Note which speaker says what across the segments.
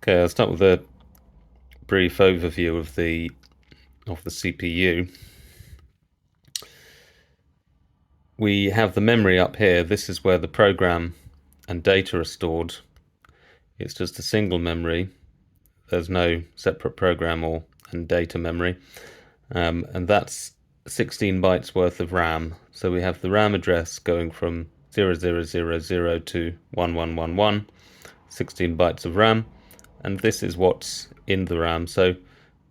Speaker 1: Okay, I'll start with a brief overview of the CPU. We have the memory up here. This is where the program and data are stored. It's just a single memory. There's no separate program and data memory. And that's 16 bytes worth of RAM. So we have the RAM address going from 0000 to 1111, 16 bytes of RAM. And this is what's in the RAM. So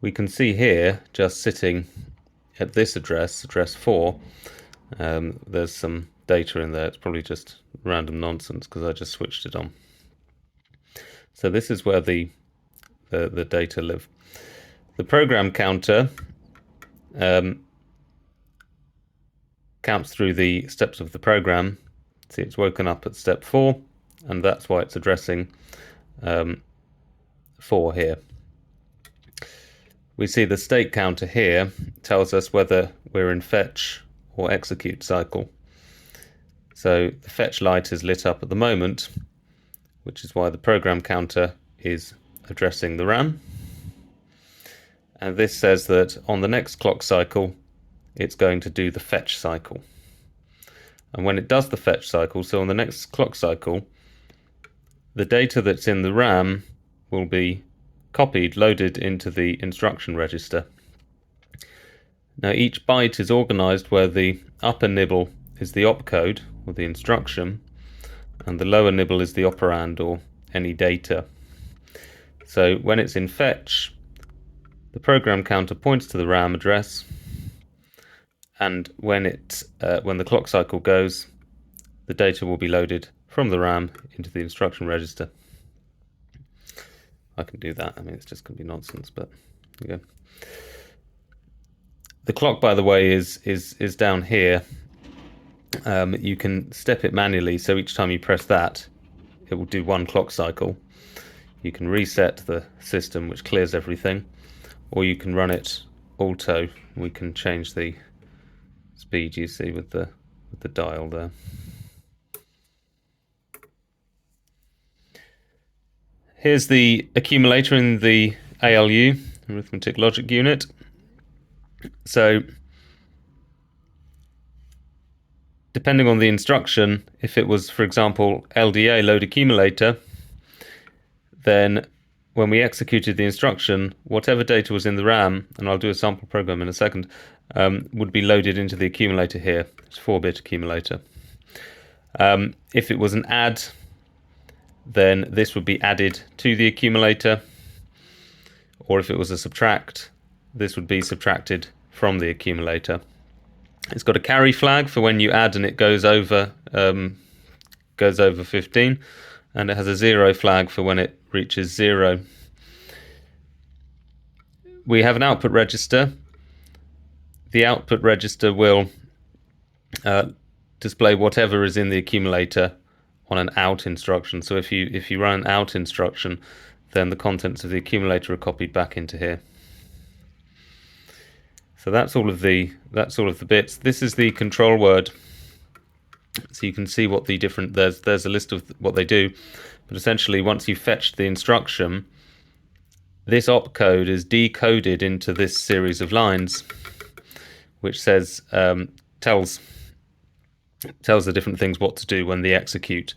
Speaker 1: we can see here, just sitting at this address 4, there's some data in there. It's probably just random nonsense because I just switched it on. So this is where the data live. The program counter counts through the steps of the program. See, it's woken up at step 4, and that's why it's addressing 4 here. We see the state counter here tells us whether we're in fetch or execute cycle. So the fetch light is lit up at the moment, which is why the program counter is addressing the RAM. And this says that on the next clock cycle, it's going to do the fetch cycle. And when it does the fetch cycle, so on the next clock cycle, the data that's in the RAM will be copied, loaded into the instruction register. Now each byte is organized where the upper nibble is the opcode, or the instruction, and the lower nibble is the operand, or any data. So when it's in fetch, the program counter points to the RAM address, and when the clock cycle goes, the data will be loaded from the RAM into the instruction register. I can do that. I mean, it's just going to be nonsense, but there you go. The clock, by the way, is down here. You can step it manually, so each time you press that, it will do 1 clock cycle. You can reset the system, which clears everything, or you can run it auto. We can change the speed, you see, with the dial there. Here's the accumulator in the ALU, Arithmetic Logic Unit. So depending on the instruction, if it was, for example, LDA, load accumulator, then when we executed the instruction, whatever data was in the RAM, and I'll do a sample program in a second, would be loaded into the accumulator here. It's a 4-bit accumulator. If it was an add, then this would be added to the accumulator, or if it was a subtract, this would be subtracted from the accumulator. It's got a carry flag for when you add and it goes over 15, and it has a 0 flag for when it reaches 0. We have an output register. The output register will display whatever is in the accumulator on an out instruction. So if you run an out instruction, then the contents of the accumulator are copied back into here. So that's all of the bits. This is the control word. So you can see what the different, there's a list of what they do, but essentially once you've fetched the instruction, this opcode is decoded into this series of lines, which says tells the different things what to do when the execute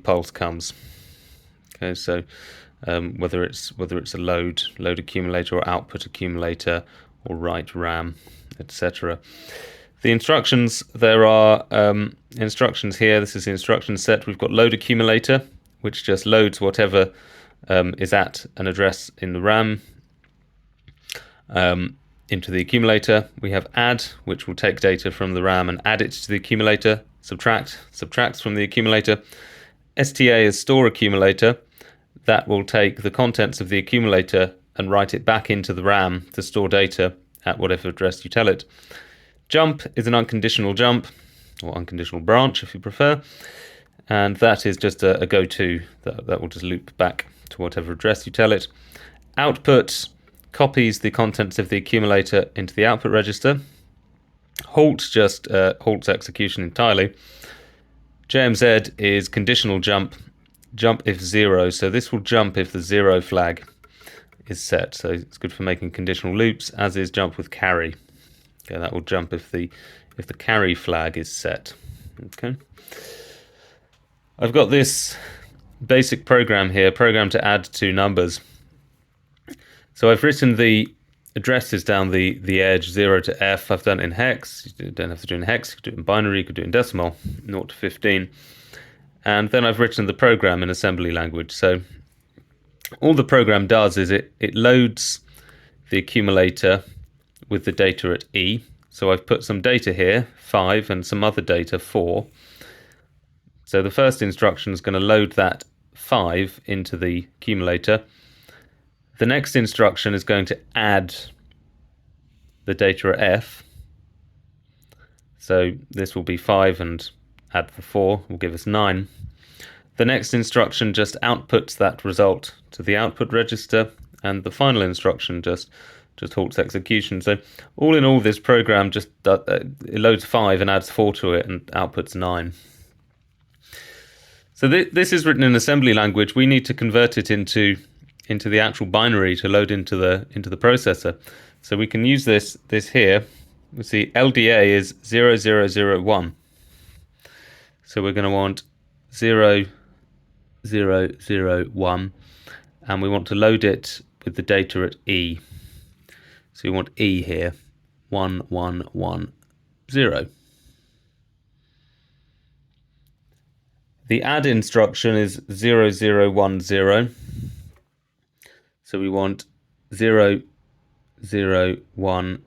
Speaker 1: pulse comes. Okay, so whether it's a load accumulator or output accumulator or write RAM, etc. The instructions, there are instructions here. This is the instruction set. We've got load accumulator, which just loads whatever is at an address in the RAM into the accumulator. We have add, which will take data from the RAM and add it to the accumulator. Subtract, subtracts from the accumulator. STA is store accumulator. That will take the contents of the accumulator and write it back into the RAM to store data at whatever address you tell it. Jump is an unconditional jump, or unconditional branch if you prefer, and that is just a go-to that will just loop back to whatever address you tell it. Output copies the contents of the accumulator into the output register. Halt just halts execution entirely. JMZ is conditional jump. jump if 0. So this will jump if the 0 flag is set. So it's good for making conditional loops, as is jump with carry. Okay, that will jump if the carry flag is set. Okay. I've got this basic program here, program to add two numbers. So I've written the addresses down the edge, 0 to F. I've done it in hex. You don't have to do it in hex. You could do it in binary. You could do it in decimal, 0 to 15. And then I've written the program in assembly language. So all the program does is it loads the accumulator with the data at E. So I've put some data here, 5, and some other data, 4. So the first instruction is going to load that 5 into the accumulator. The next instruction is going to add the data at F. So this will be 5 and add the 4 will give us 9. The next instruction just outputs that result to the output register, and the final instruction just halts execution. So all in all, this program just it loads 5 and adds 4 to it and outputs 9. So this is written in assembly language. We need to convert it into the actual binary to load into the processor. So we can use this here. We see LDA is 0001. So we're going to want 0001, and we want to load it with the data at E. So we want E here, 1110. The add instruction is 0010. So we want 0010,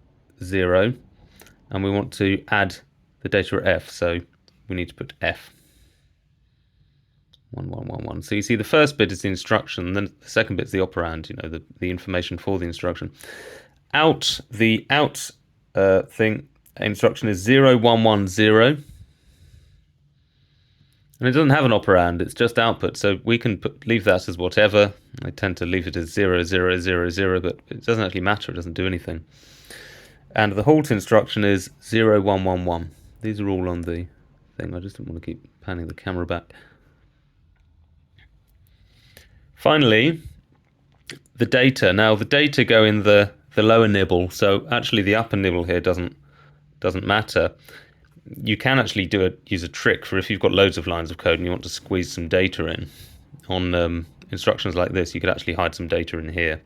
Speaker 1: and we want to add the data at F. So we need to put F. 1111. So you see the first bit is the instruction, and then the second bit is the operand, the information for the instruction. The out instruction is 0110. And it doesn't have an operand, it's just output, so we can leave that as whatever. I tend to leave it as 0000, but it doesn't actually matter, it doesn't do anything. And the halt instruction is 0111. These are all on the thing. I just don't want to keep panning the camera back. Finally, the data. Now the data go in the lower nibble, so actually the upper nibble here doesn't matter. You can actually use a trick for if you've got loads of lines of code and you want to squeeze some data in. On instructions like this, you could actually hide some data in here.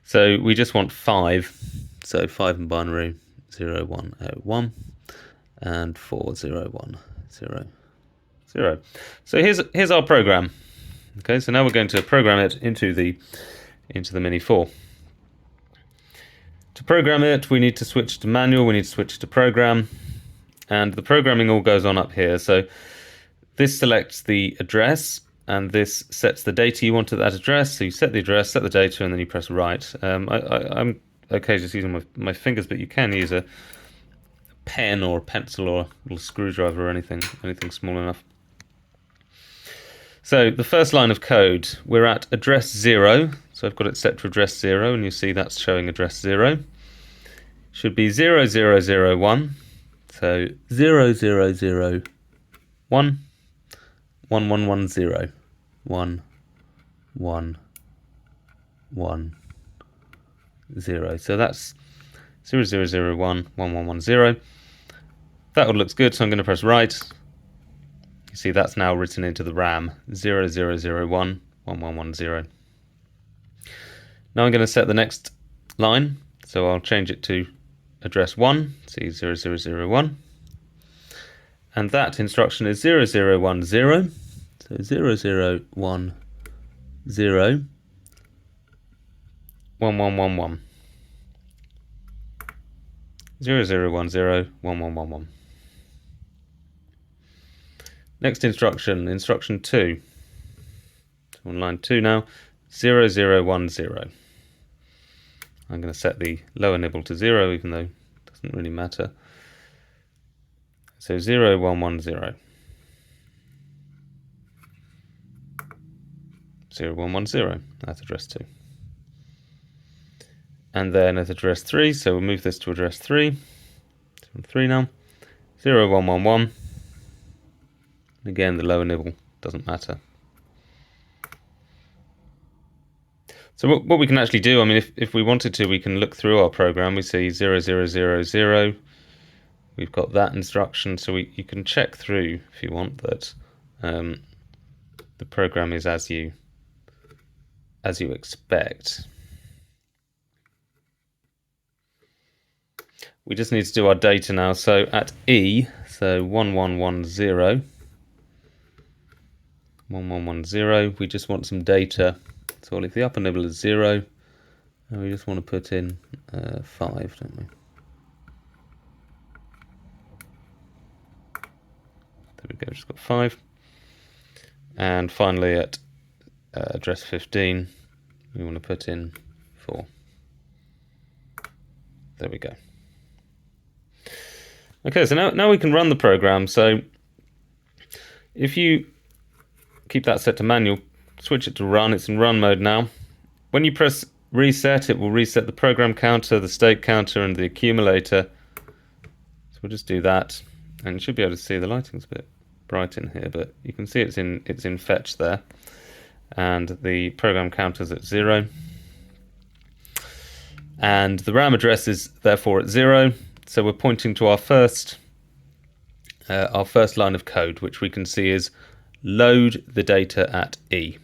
Speaker 1: So we just want 5. So 5 in binary, 0101, and 4010. So here's our program. Okay, so now we're going to program it into the Mini 4. To program it, we need to switch to manual, we need to switch to program, and the programming all goes on up here. So this selects the address, and this sets the data you want at that address. So you set the address, set the data, and then you press write. I'm okay just using my fingers, but you can use a pen or a pencil or a little screwdriver or anything small enough. So the first line of code, we're at address 0. So I've got it set to address 0, and you see that's showing address 0. Should be 0001. So 0001, 1110, 1110. So that's 0001, 1110. That all looks good, so I'm going to press write. You see that's now written into the RAM, 0001, 1110. Now I'm going to set the next line, so I'll change it to address 1, see 0001, and that instruction is 0010, so 0010, 1111, 0010, 1111. Next instruction, instruction 2, so on line 2 now, 0010. I'm going to set the lower nibble to 0, even though it doesn't really matter. So 0110. 0110, that's address 2. And then at address 3, so we'll move this to address 3. So on 3 now. 0111. Again, the lower nibble doesn't matter. So what we can actually do, I mean, if we wanted to, we can look through our program. We see 0, 0, 0, 0. We've got that instruction, so you can check through if you want that the program is as you expect. We just need to do our data now. So at E, so 1110, 1110, we just want some data. So if the upper nibble is 0, and we just want to put in 5, don't we? There we go, just got 5. And finally at address 15, we want to put in 4. There we go. Okay, so now we can run the program. So if you keep that set to manual, switch it to run, it's in run mode now. When you press reset, it will reset the program counter, the state counter, and the accumulator. So we'll just do that, and you should be able to see the lighting's a bit bright in here, but you can see it's in fetch there, and the program counter's at 0, and the RAM address is therefore at 0. So we're pointing to our first line of code, which we can see is load the data at E.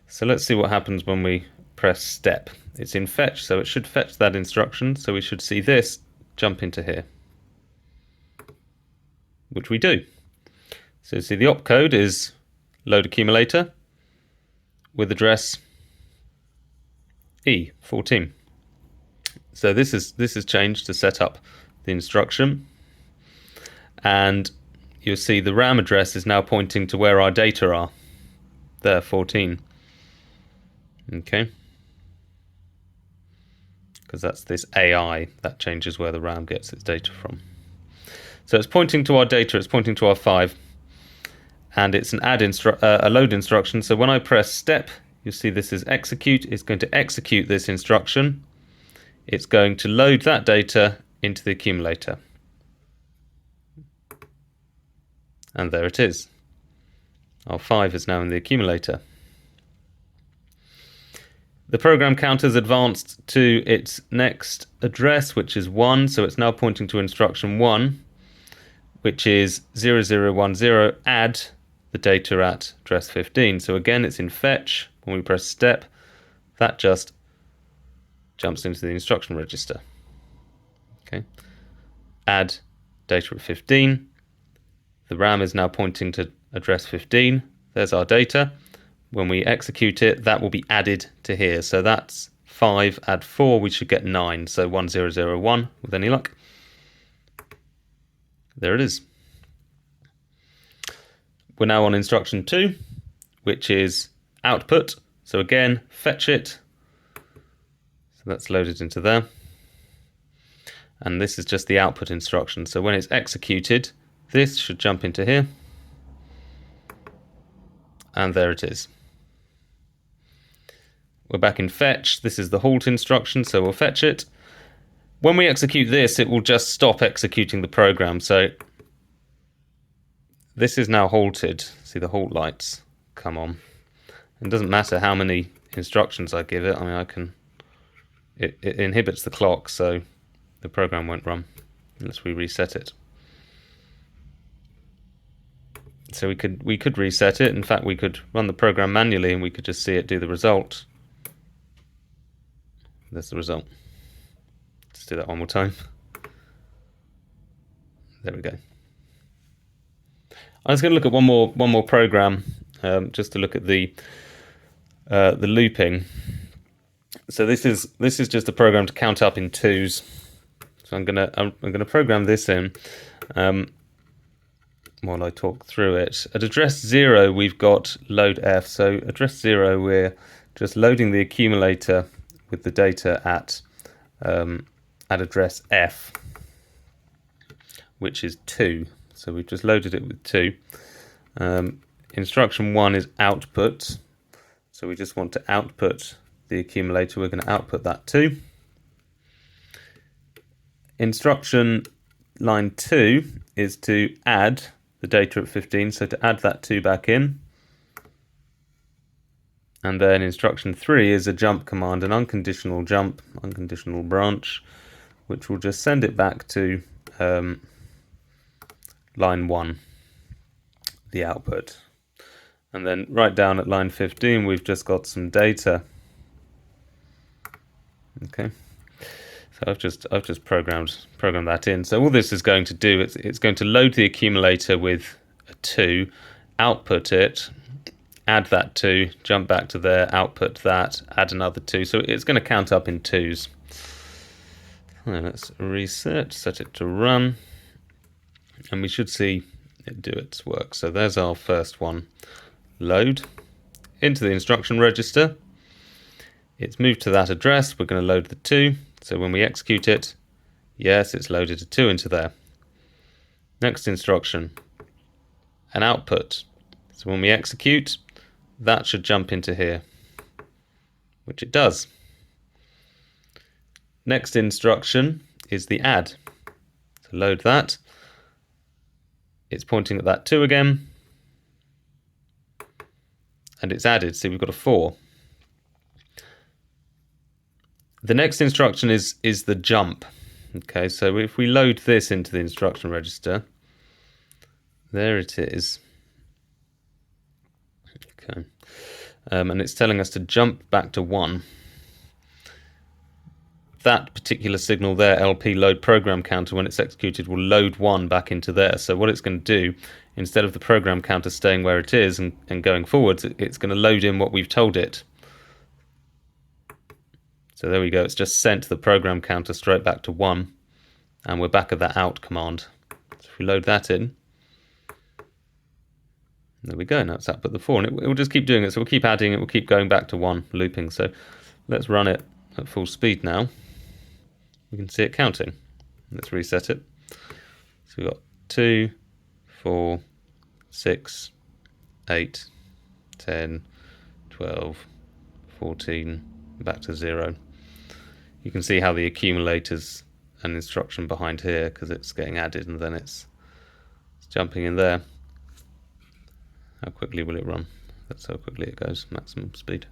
Speaker 1: So let's see what happens when we press step. It's in fetch, so it should fetch that instruction. So we should see this jump into here, which we do. So you see the opcode is load accumulator with address E14. So this is changed to set up the instruction, and you'll see the RAM address is now pointing to where our data are. There, 14. Okay. Because that's this AI that changes where the RAM gets its data from. So it's pointing to our data, it's pointing to our 5, and it's an a load instruction. So when I press step, you'll see this is execute. It's going to execute this instruction. It's going to load that data into the accumulator. And there it is. Our 5 is now in the accumulator. The program counter's advanced to its next address, which is 1. So it's now pointing to instruction 1, which is 0010, add the data at address 15. So again, it's in fetch. When we press step, that just jumps into the instruction register. Okay. Add data at 15. The RAM is now pointing to address 15. There's our data. When we execute it, that will be added to here. So that's 5, add 4, we should get 9. So 1001 with any luck. There it is. We're now on instruction 2, which is output. So again, fetch it. So that's loaded into there. And this is just the output instruction. So when it's executed, this should jump into here. And there it is. We're back in fetch. This is the halt instruction, so we'll fetch it. When we execute this, it will just stop executing the program. So this is now halted. See the halt lights come on. It doesn't matter how many instructions I give it. I mean, it inhibits the clock, so the program won't run unless we reset it. So we could reset it. In fact, we could run the program manually and we could just see it do the result. There's the result. Let's do that one more time. There we go. I was going to look at one more program, just to look at the looping. So this is just a program to count up in 2s. So I'm gonna program this in while I talk through it. At address 0, we've got load F. So address 0, we're just loading the accumulator with the data at address F, which is 2. So we've just loaded it with 2. Instruction 1 is output. So we just want to output the accumulator. We're going to output that 2. Instruction line 2 is to add the data at 15. So to add that 2 back in. And then instruction 3 is a jump command, an unconditional jump, unconditional branch, which will just send it back to line 1, the output. And then right down at line 15, we've just got some data. Okay, so I've just programmed that in. So all this is going to do, it's going to load the accumulator with a 2, output it, add that 2, jump back to there, output that, add another 2. So it's going to count up in 2s. And let's reset, set it to run, and we should see it do its work. So there's our first one. Load into the instruction register. It's moved to that address. We're going to load the 2. So when we execute it, yes, it's loaded a 2 into there. Next instruction, an output. So when we execute, that should jump into here, which it does. Next instruction is the add. So load that. It's pointing at that 2 again. And it's added. See, we've got a 4. The next instruction is the jump. Okay, so if we load this into the instruction register, there it is. Okay, and it's telling us to jump back to 1. That particular signal there, LP load program counter, when it's executed, will load 1 back into there. So what it's going to do, instead of the program counter staying where it is and going forwards, it's going to load in what we've told it. So there we go, it's just sent the program counter straight back to 1, and we're back at that out command. So if we load that in, there we go, now it's up at the 4, and it will just keep doing it. So we'll keep adding it, we'll keep going back to 1, looping. So let's run it at full speed now. We can see it counting. Let's reset it. So we've got 2, 4, 6, 8, 10, 12, 14, back to 0. You can see how the accumulators an instruction behind here because it's getting added and then it's jumping in there. How quickly will it run? That's how quickly it goes, maximum speed.